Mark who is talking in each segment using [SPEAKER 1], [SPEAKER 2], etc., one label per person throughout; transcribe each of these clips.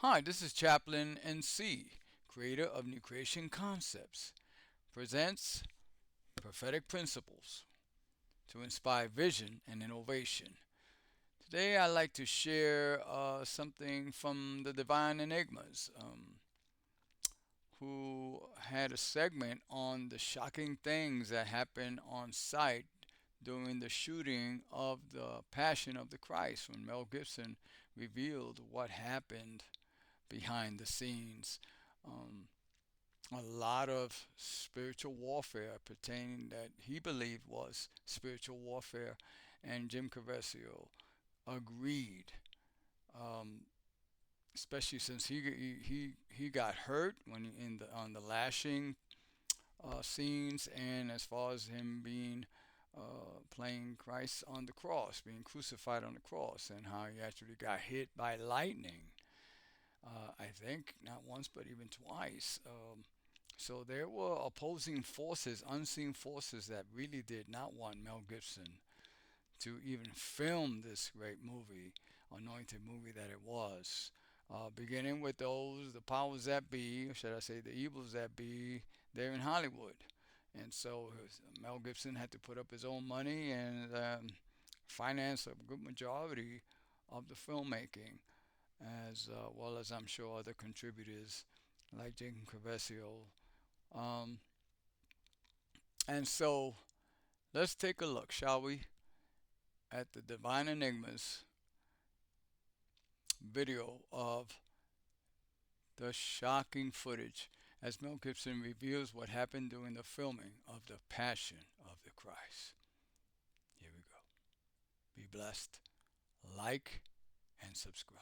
[SPEAKER 1] Hi, this is Chaplain NC, creator of New Creation Concepts, presents Prophetic Principles to inspire vision and innovation. Today I'd like to share something from the Divine Enigmas, who had a segment on the shocking things that happened on site during the shooting of the Passion of the Christ when Mel Gibson revealed what happened behind the scenes. Um, a lot of spiritual warfare pertaining that he believed was spiritual warfare, and Jim Caviezel agreed. Um, Especially since he got hurt when in the on the lashing scenes, and as far as him being playing Christ on the cross, being crucified on the cross, and how he actually got hit by lightning. I think not once, but even twice. So there were opposing forces, unseen forces that really did not want Mel Gibson to even film this great movie, anointed movie that it was. Beginning with the powers that be, or should I say the evils that be, there in Hollywood. And so Mel Gibson had to put up his own money and finance a good majority of the filmmaking, as well as I'm sure other contributors like Jacob Caviezel. Um, and so let's take a look, shall we, at the Divine Enigmas video of the shocking footage as Mel Gibson reveals what happened during the filming of The Passion of the Christ. Here we go. Be blessed, like, and subscribe.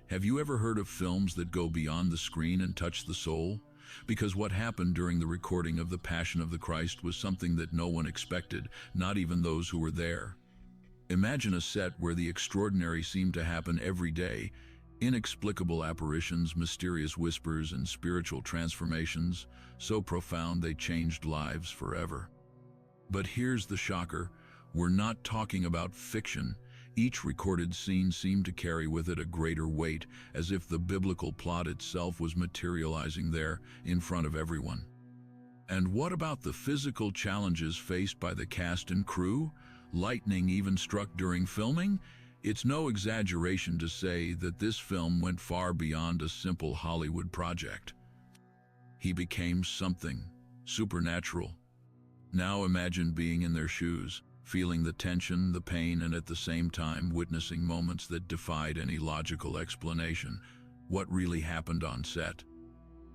[SPEAKER 2] Have you ever heard of films that go beyond the screen and touch the soul? Because what happened during the recording of The Passion of the Christ was something that no one expected, not even those who were there. Imagine a set where the extraordinary seemed to happen every day. Inexplicable apparitions, mysterious whispers, and spiritual transformations, so profound they changed lives forever. But here's the shocker. We're not talking about fiction. Each recorded scene seemed to carry with it a greater weight, as if the biblical plot itself was materializing there in front of everyone. And what about the physical challenges faced by the cast and crew? Lightning even struck during filming? It's no exaggeration to say that this film went far beyond a simple Hollywood project. He became something supernatural. Now imagine being in their shoes, feeling the tension, the pain, and at the same time witnessing moments that defied any logical explanation. What really happened on set?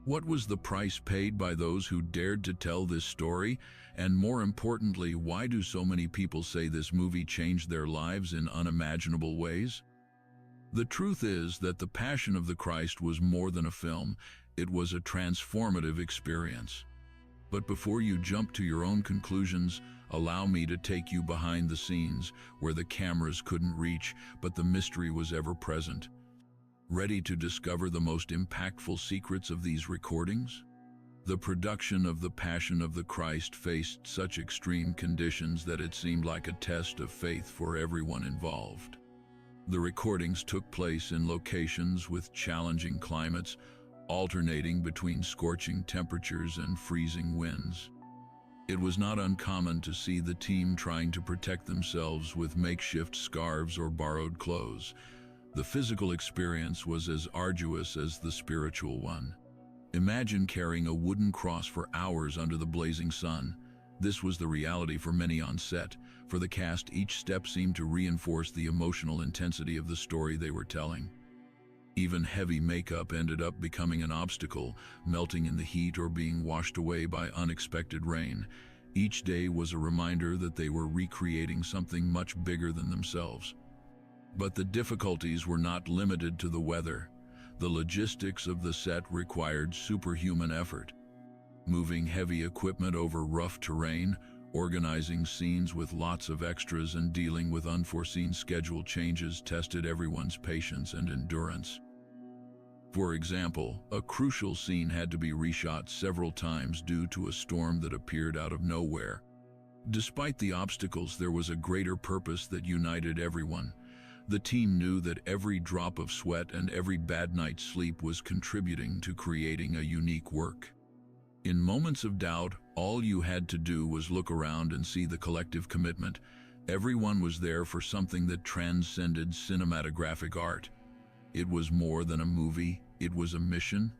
[SPEAKER 2] What was the price paid by those who dared to tell this story? And more importantly, why do so many people say this movie changed their lives in unimaginable ways? The truth is that The Passion of the Christ was more than a film. It was a transformative experience. But before you jump to your own conclusions, allow me to take you behind the scenes where the cameras couldn't reach, but the mystery was ever present. Ready to discover the most impactful secrets of these recordings? The production of The Passion of the Christ faced such extreme conditions that it seemed like a test of faith for everyone involved. The recordings took place in locations with challenging climates, alternating between scorching temperatures and freezing winds. It was not uncommon to see the team trying to protect themselves with makeshift scarves or borrowed clothes. The physical experience was as arduous as the spiritual one. Imagine carrying a wooden cross for hours under the blazing sun. This was the reality for many on set. For the cast, each step seemed to reinforce the emotional intensity of the story they were telling. Even heavy makeup ended up becoming an obstacle, melting in the heat or being washed away by unexpected rain. Each day was a reminder that they were recreating something much bigger than themselves. But the difficulties were not limited to the weather. The logistics of the set required superhuman effort. Moving heavy equipment over rough terrain, organizing scenes with lots of extras, and dealing with unforeseen schedule changes tested everyone's patience and endurance. For example, a crucial scene had to be reshot several times due to a storm that appeared out of nowhere. Despite the obstacles, there was a greater purpose that united everyone. The team knew that every drop of sweat and every bad night's sleep was contributing to creating a unique work. In moments of doubt, all you had to do was look around and see the collective commitment. Everyone was there for something that transcended cinematographic art. It was more than a movie, it was a mission.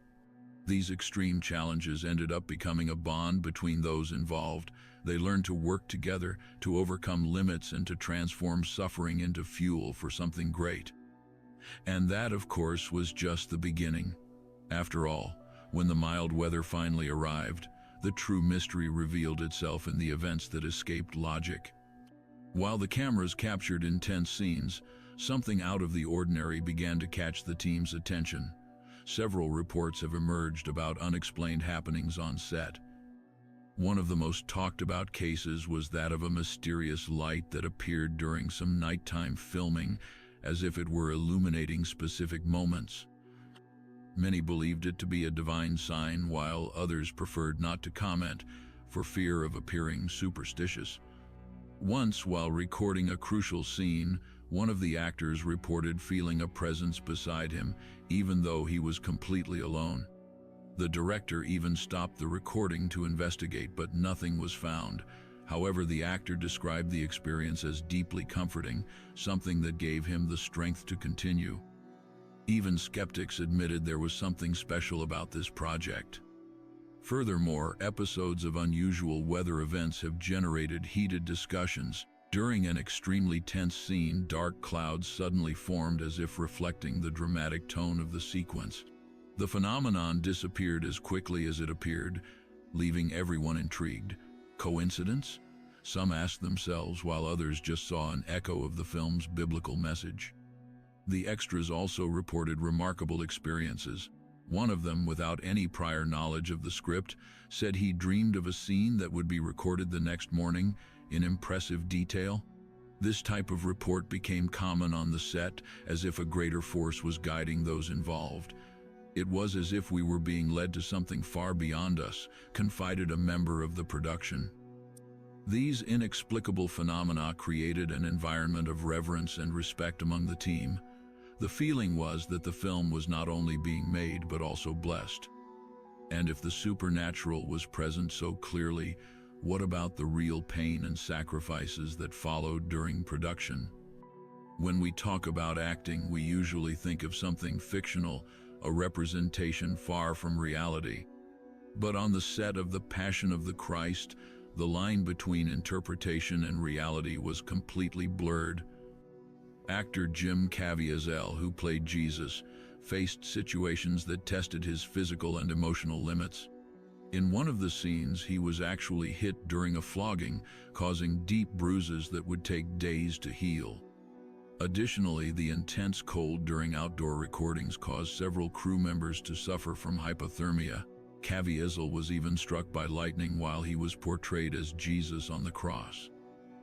[SPEAKER 2] These extreme challenges ended up becoming a bond between those involved. They learned to work together, to overcome limits, and to transform suffering into fuel for something great. And that, of course, was just the beginning. After all, when the mild weather finally arrived, the true mystery revealed itself in the events that escaped logic. While the cameras captured intense scenes, something out of the ordinary began to catch the team's attention. Several reports have emerged about unexplained happenings on set. One of the most talked about cases was that of a mysterious light that appeared during some nighttime filming, as if it were illuminating specific moments. Many believed it to be a divine sign, while others preferred not to comment for fear of appearing superstitious. Once, while recording a crucial scene, one of the actors reported feeling a presence beside him, even though he was completely alone. The director even stopped the recording to investigate, but nothing was found. However, the actor described the experience as deeply comforting, something that gave him the strength to continue. Even skeptics admitted there was something special about this project. Furthermore, episodes of unusual weather events have generated heated discussions. During an extremely tense scene, dark clouds suddenly formed as if reflecting the dramatic tone of the sequence. The phenomenon disappeared as quickly as it appeared, leaving everyone intrigued. Coincidence? Some asked themselves, while others just saw an echo of the film's biblical message. The extras also reported remarkable experiences. One of them, without any prior knowledge of the script, said he dreamed of a scene that would be recorded the next morning in impressive detail. This type of report became common on the set, as if a greater force was guiding those involved. It was as if we were being led to something far beyond us, confided a member of the production. These inexplicable phenomena created an environment of reverence and respect among the team. The feeling was that the film was not only being made, but also blessed. And if the supernatural was present so clearly, what about the real pain and sacrifices that followed during production? When we talk about acting, we usually think of something fictional, a representation far from reality. But on the set of The Passion of the Christ, the line between interpretation and reality was completely blurred. Actor Jim Caviezel, who played Jesus, faced situations that tested his physical and emotional limits. In one of the scenes, he was actually hit during a flogging, causing deep bruises that would take days to heal. Additionally, the intense cold during outdoor recordings caused several crew members to suffer from hypothermia. Caviezel was even struck by lightning while he was portrayed as Jesus on the cross.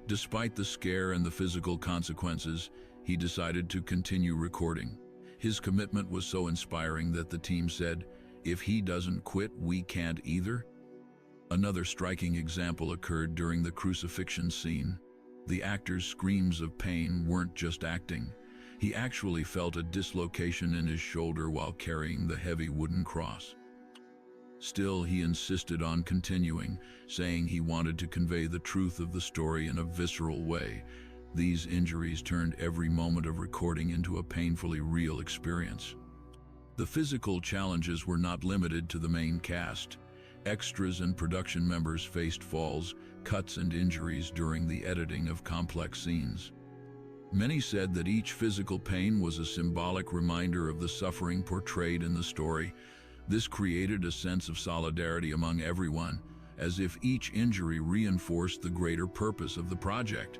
[SPEAKER 2] Despite the scare and the physical consequences, he decided to continue recording. His commitment was so inspiring that the team said, "If he doesn't quit, we can't either." Another striking example occurred during the crucifixion scene. The actor's screams of pain weren't just acting. He actually felt a dislocation in his shoulder while carrying the heavy wooden cross. Still, he insisted on continuing, saying he wanted to convey the truth of the story in a visceral way. These injuries turned every moment of recording into a painfully real experience. The physical challenges were not limited to the main cast. Extras and production members faced falls, cuts, and injuries during the editing of complex scenes. Many said that each physical pain was a symbolic reminder of the suffering portrayed in the story. This created a sense of solidarity among everyone, as if each injury reinforced the greater purpose of the project.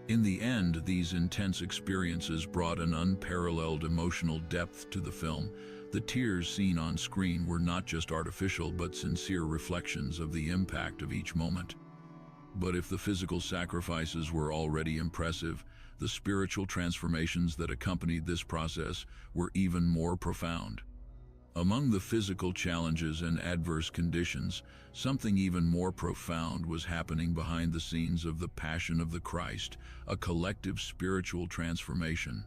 [SPEAKER 2] In the end, these intense experiences brought an unparalleled emotional depth to the film. The tears seen on screen were not just artificial, but sincere reflections of the impact of each moment. But if the physical sacrifices were already impressive, the spiritual transformations that accompanied this process were even more profound. Among the physical challenges and adverse conditions, something even more profound was happening behind the scenes of the Passion of the Christ, a collective spiritual transformation.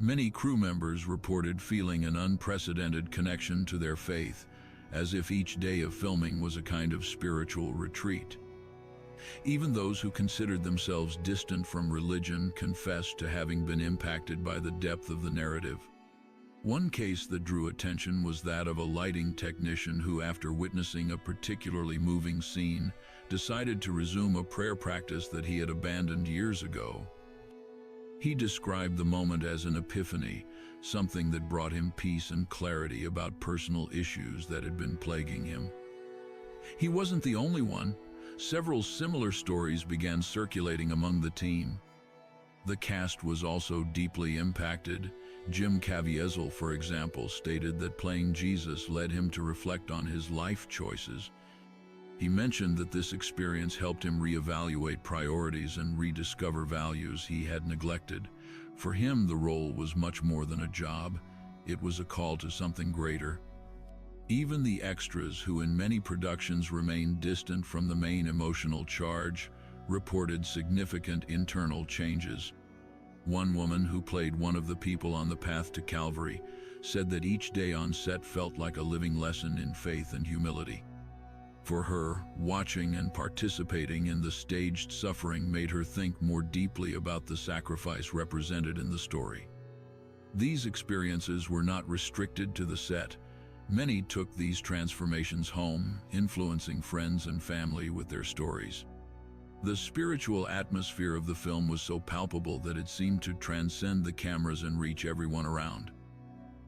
[SPEAKER 2] Many crew members reported feeling an unprecedented connection to their faith, as if each day of filming was a kind of spiritual retreat. Even those who considered themselves distant from religion confessed to having been impacted by the depth of the narrative. One case that drew attention was that of a lighting technician who, after witnessing a particularly moving scene, decided to resume a prayer practice that he had abandoned years ago. He described the moment as an epiphany, something that brought him peace and clarity about personal issues that had been plaguing him. He wasn't the only one. Several similar stories began circulating among the team. The cast was also deeply impacted. Jim Caviezel, for example, stated that playing Jesus led him to reflect on his life choices. He mentioned that this experience helped him reevaluate priorities and rediscover values he had neglected. For him, the role was much more than a job. It was a call to something greater. Even the extras, who in many productions remained distant from the main emotional charge, reported significant internal changes. One woman who played one of the people on the path to Calvary said that each day on set felt like a living lesson in faith and humility. For her, watching and participating in the staged suffering made her think more deeply about the sacrifice represented in the story. These experiences were not restricted to the set. Many took these transformations home, influencing friends and family with their stories. The spiritual atmosphere of the film was so palpable that it seemed to transcend the cameras and reach everyone around.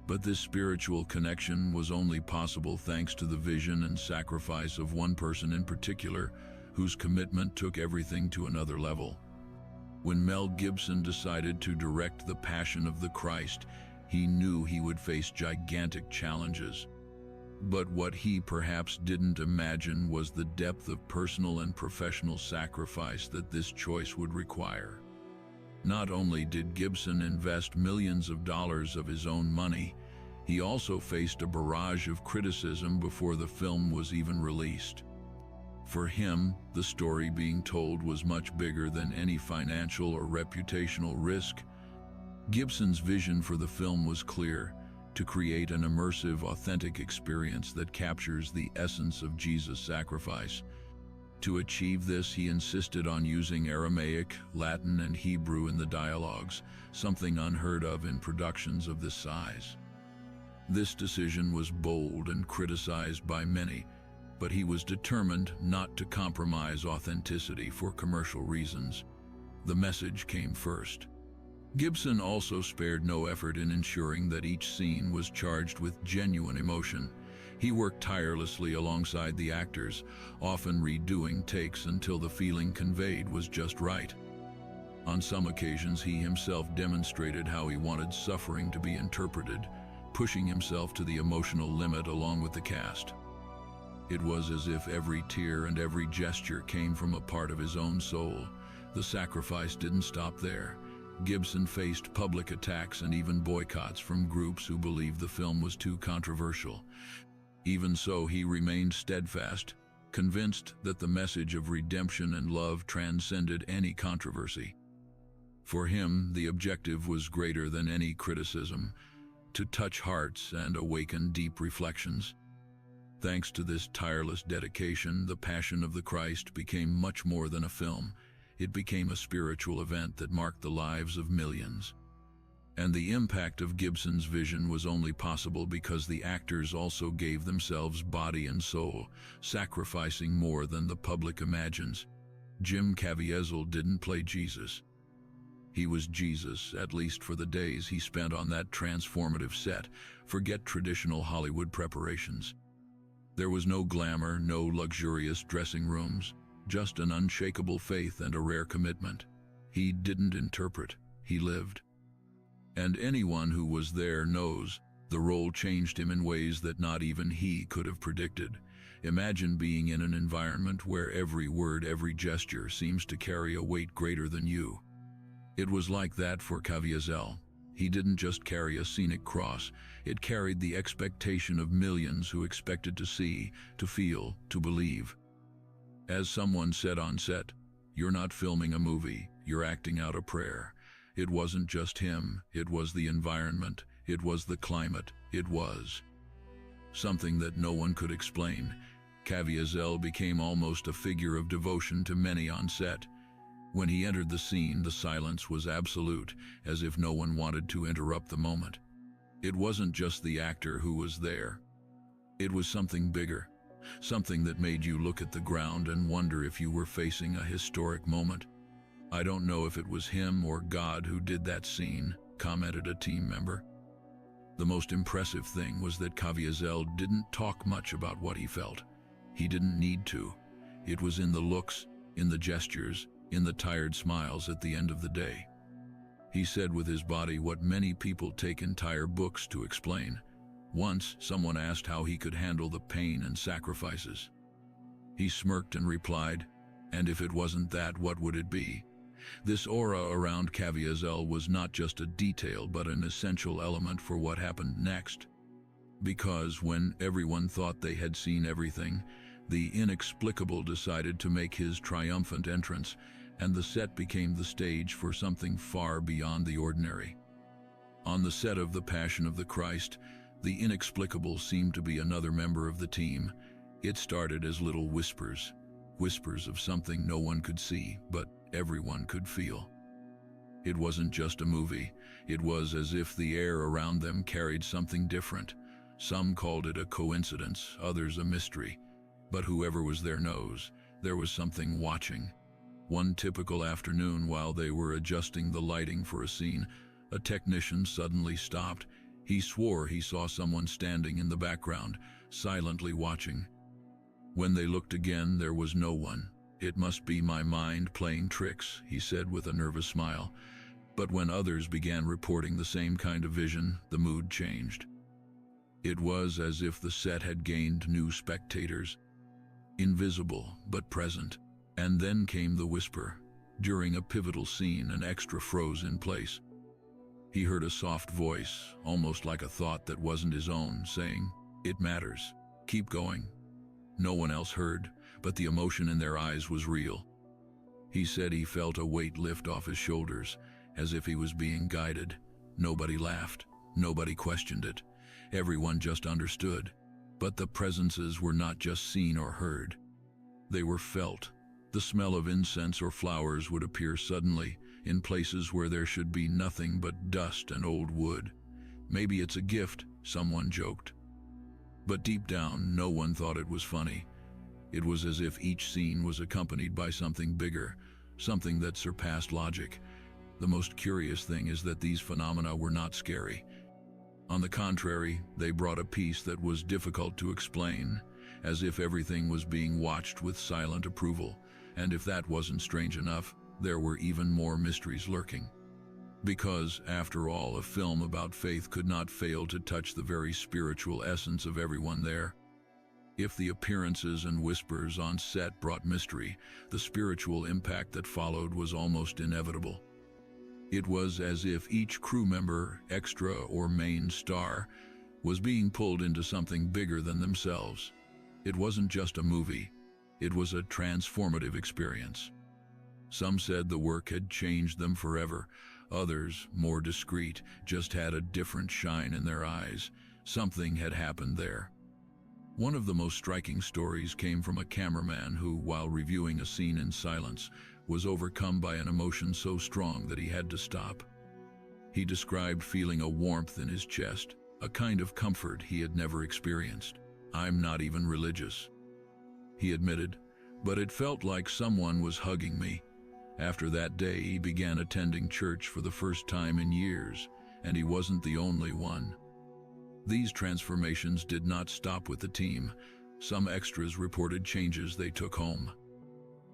[SPEAKER 2] But this spiritual connection was only possible thanks to the vision and sacrifice of one person in particular, whose commitment took everything to another level. When Mel Gibson decided to direct The Passion of the Christ, he knew he would face gigantic challenges. But what he perhaps didn't imagine was the depth of personal and professional sacrifice that this choice would require. Not only did Gibson invest millions of dollars of his own money, he also faced a barrage of criticism before the film was even released. For him, the story being told was much bigger than any financial or reputational risk. Gibson's vision for the film was clear: to create an immersive, authentic experience that captures the essence of Jesus' sacrifice. To achieve this, he insisted on using Aramaic, Latin, and Hebrew in the dialogues, something unheard of in productions of this size. This decision was bold and criticized by many, but he was determined not to compromise authenticity for commercial reasons. The message came first. Gibson also spared no effort in ensuring that each scene was charged with genuine emotion. He worked tirelessly alongside the actors, often redoing takes until the feeling conveyed was just right. On some occasions, he himself demonstrated how he wanted suffering to be interpreted, pushing himself to the emotional limit along with the cast. It was as if every tear and every gesture came from a part of his own soul. The sacrifice didn't stop there. Gibson faced public attacks and even boycotts from groups who believed the film was too controversial. Even so, he remained steadfast, convinced that the message of redemption and love transcended any controversy. For him, the objective was greater than any criticism: to touch hearts and awaken deep reflections. Thanks to this tireless dedication, The Passion of the Christ became much more than a film. It became a spiritual event that marked the lives of millions. And the impact of Gibson's vision was only possible because the actors also gave themselves body and soul, sacrificing more than the public imagines. Jim Caviezel didn't play Jesus. He was Jesus, at least for the days he spent on that transformative set. Forget traditional Hollywood preparations. There was no glamour, no luxurious dressing rooms, just an unshakable faith and a rare commitment. He didn't interpret, he lived. And anyone who was there knows the role changed him in ways that not even he could have predicted. Imagine being in an environment where every word, every gesture seems to carry a weight greater than you. It was like that for Caviezel. He didn't just carry a scenic cross, it carried the expectation of millions who expected to see, to feel, to believe. As someone said on set, "You're not filming a movie, you're acting out a prayer." It wasn't just him, it was the environment, it was the climate, it was something that no one could explain. Caviezel became almost a figure of devotion to many on set. When he entered the scene, the silence was absolute, as if no one wanted to interrupt the moment. It wasn't just the actor who was there. It was something bigger, something that made you look at the ground and wonder if you were facing a historic moment. "I don't know if it was him or God who did that scene," commented a team member. The most impressive thing was that Caviezel didn't talk much about what he felt. He didn't need to. It was in the looks, in the gestures, in the tired smiles at the end of the day. He said with his body what many people take entire books to explain. Once, someone asked how he could handle the pain and sacrifices. He smirked and replied, "And if it wasn't that, what would it be?" This aura around Caviezel was not just a detail, but an essential element for what happened next. Because when everyone thought they had seen everything, the inexplicable decided to make his triumphant entrance, and the set became the stage for something far beyond the ordinary. On the set of The Passion of the Christ, the inexplicable seemed to be another member of the team. It started as little whispers, whispers of something no one could see, but everyone could feel. It wasn't just a movie, it was as if the air around them carried something different. Some called it a coincidence, others a mystery, but whoever was there knows, there was something watching. One typical afternoon, while they were adjusting the lighting for a scene, a technician suddenly stopped. He swore he saw someone standing in the background, silently watching. When they looked again, there was no one. "It must be my mind playing tricks," he said with a nervous smile. But when others began reporting the same kind of vision, the mood changed. It was as if the set had gained new spectators, invisible but present. And then came the whisper. During a pivotal scene, an extra froze in place. He heard a soft voice, almost like a thought that wasn't his own, saying, "It matters. Keep going." No one else heard, but the emotion in their eyes was real. He said he felt a weight lift off his shoulders, as if he was being guided. Nobody laughed. Nobody questioned it. Everyone just understood. But the presences were not just seen or heard. They were felt. The smell of incense or flowers would appear suddenly, in places where there should be nothing but dust and old wood. "Maybe it's a gift," someone joked. But deep down, no one thought it was funny. It was as if each scene was accompanied by something bigger, something that surpassed logic. The most curious thing is that these phenomena were not scary. On the contrary, they brought a peace that was difficult to explain, as if everything was being watched with silent approval. And if that wasn't strange enough, there were even more mysteries lurking. Because, after all, a film about faith could not fail to touch the very spiritual essence of everyone there. If the appearances and whispers on set brought mystery, the spiritual impact that followed was almost inevitable. It was as if each crew member, extra or main star, was being pulled into something bigger than themselves. It wasn't just a movie. It was a transformative experience. Some said the work had changed them forever. Others, more discreet, just had a different shine in their eyes. Something had happened there. One of the most striking stories came from a cameraman who, while reviewing a scene in silence, was overcome by an emotion so strong that he had to stop. He described feeling a warmth in his chest, a kind of comfort he had never experienced. "I'm not even religious," he admitted, "but it felt like someone was hugging me." After that day, he began attending church for the first time in years, and he wasn't the only one. These transformations did not stop with the team. Some extras reported changes they took home.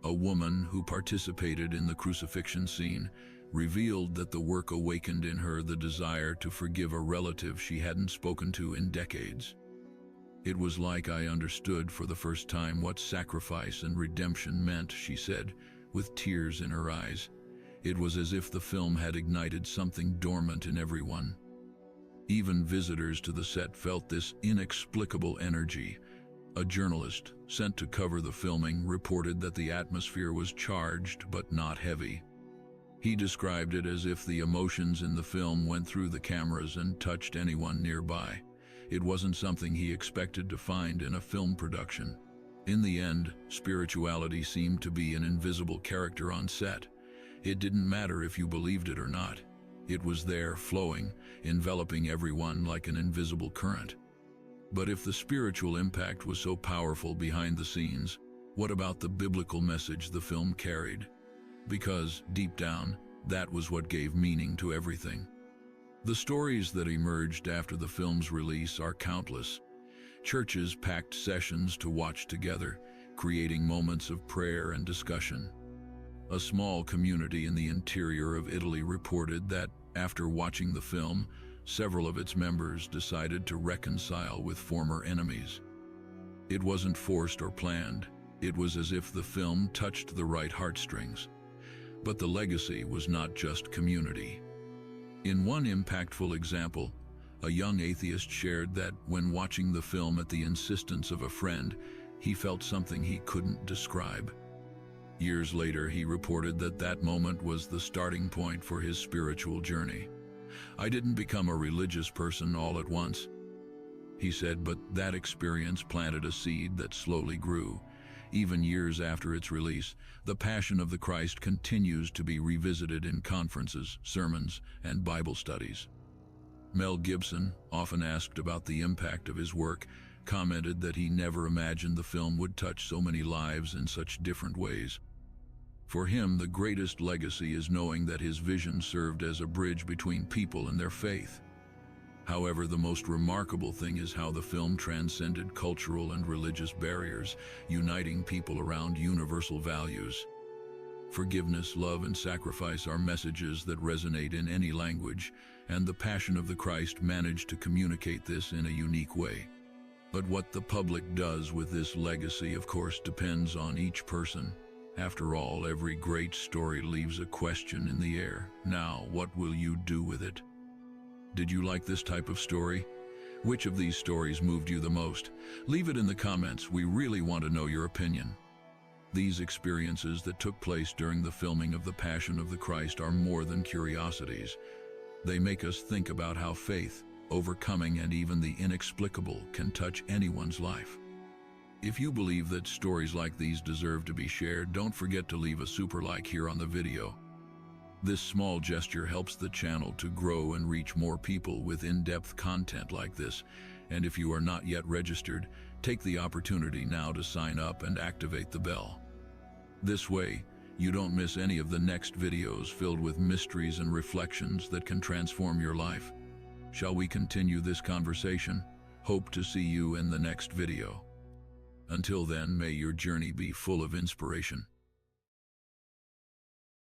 [SPEAKER 2] A woman who participated in the crucifixion scene revealed that the work awakened in her the desire to forgive a relative she hadn't spoken to in decades. "It was like I understood for the first time what sacrifice and redemption meant," she said, with tears in her eyes. It was as if the film had ignited something dormant in everyone. Even visitors to the set felt this inexplicable energy. A journalist sent to cover the filming reported that the atmosphere was charged but not heavy. He described it as if the emotions in the film went through the cameras and touched anyone nearby. It wasn't something he expected to find in a film production. In the end, spirituality seemed to be an invisible character on set. It didn't matter if you believed it or not. It was there, flowing, enveloping everyone like an invisible current. But if the spiritual impact was so powerful behind the scenes, what about the biblical message the film carried? Because, deep down, that was what gave meaning to everything. The stories that emerged after the film's release are countless. Churches packed sessions to watch together, creating moments of prayer and discussion. A small community in the interior of Italy reported that, after watching the film, several of its members decided to reconcile with former enemies. It wasn't forced or planned. It was as if the film touched the right heartstrings. But the legacy was not just community. In one impactful example, a young atheist shared that when watching the film at the insistence of a friend, he felt something he couldn't describe. Years later, he reported that that moment was the starting point for his spiritual journey. "I didn't become a religious person all at once," he said, but that experience planted a seed that slowly grew. Even years after its release, the Passion of the Christ continues to be revisited in conferences, sermons, and Bible studies. Mel Gibson, often asked about the impact of his work, commented that he never imagined the film would touch so many lives in such different ways. For him, the greatest legacy is knowing that his vision served as a bridge between people and their faith. However, the most remarkable thing is how the film transcended cultural and religious barriers, uniting people around universal values. Forgiveness, love, and sacrifice are messages that resonate in any language, and the Passion of the Christ managed to communicate this in a unique way. But what the public does with this legacy, of course, depends on each person. After all, every great story leaves a question in the air. Now, what will you do with it? Did you like this type of story? Which of these stories moved you the most? Leave it in the comments. We really want to know your opinion. These experiences that took place during the filming of The Passion of the Christ are more than curiosities. They make us think about how faith, overcoming, and even the inexplicable can touch anyone's life. If you believe that stories like these deserve to be shared, don't forget to leave a super like here on the video. This small gesture helps the channel to grow and reach more people with in-depth content like this. And if you are not yet registered, take the opportunity now to sign up and activate the bell. This way, you don't miss any of the next videos filled with mysteries and reflections that can transform your life. Shall we continue this conversation? Hope to see you in the next video. Until then, may your journey be full of inspiration.